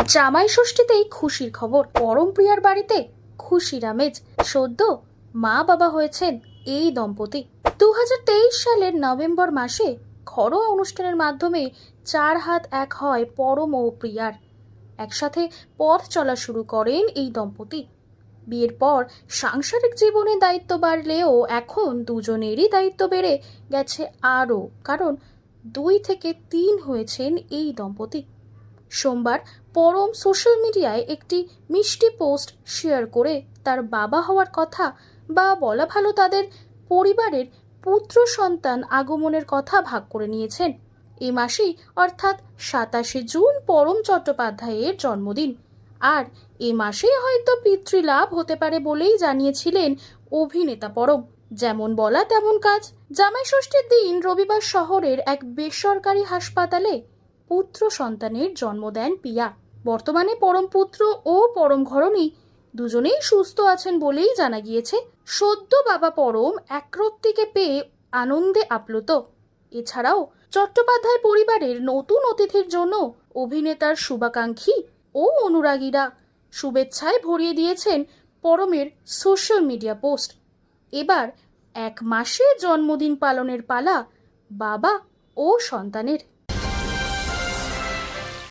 জামাই ষষ্ঠীতেই খুশির খবর, পরম প্রিয়ার বাড়িতে খুশির আমেজ। সদ্য মা বাবা হয়েছেন এই দম্পতি। 2023 সালের নভেম্বর মাসে ঘরোয়া অনুষ্ঠানের মাধ্যমে 4 হাত এক হয় পরম ও প্রিয়ার। একসাথে পথ চলা শুরু করেন এই দম্পতি। বিয়ের পর সাংসারিক জীবনে দায়িত্ব বাড়লেও এখন দুজনেরই দায়িত্ব বেড়ে গেছে আরও, কারণ 2 থেকে 3 হয়েছেন এই দম্পতি। সোমবার পরম সোশ্যাল মিডিয়ায় একটি মিষ্টি পোস্ট শেয়ার করে তার বাবা হওয়ার কথা, বা বলা ভালো তাদের পরিবারের পুত্র সন্তান আগমনের কথা ভাগ করে নিয়েছেন। এ মাসেই অর্থাৎ 27শে জুন পরম চট্টোপাধ্যায়ের জন্মদিন, আর এ মাসেই হয়তো পিতৃলাভ হতে পারে বলেই জানিয়েছিলেন অভিনেতা পরম। যেমন বলা তেমন কাজ। জামাই ষষ্ঠীর দিন রবিবার শহরের এক বেসরকারি হাসপাতালে পুত্র সন্তানের জন্ম দেন পিয়া। বর্তমানে পরম পুত্র ও পরম ঘরণী দুজনেই সুস্থ আছেন বলেই জানা গিয়েছে। সদ্য বাবা পরম একরত্তিকে পেয়ে আনন্দে আপ্লুত। এছাড়াও চট্টোপাধ্যায় পরিবারের নতুন অতিথির জন্য অভিনেতার শুভাকাঙ্ক্ষী ও অনুরাগীরা শুভেচ্ছায় ভরিয়ে দিয়েছেন পরমের সোশ্যাল মিডিয়া পোস্ট। এবার 1 মাসে জন্মদিন পালনের পালা বাবা ও সন্তানের।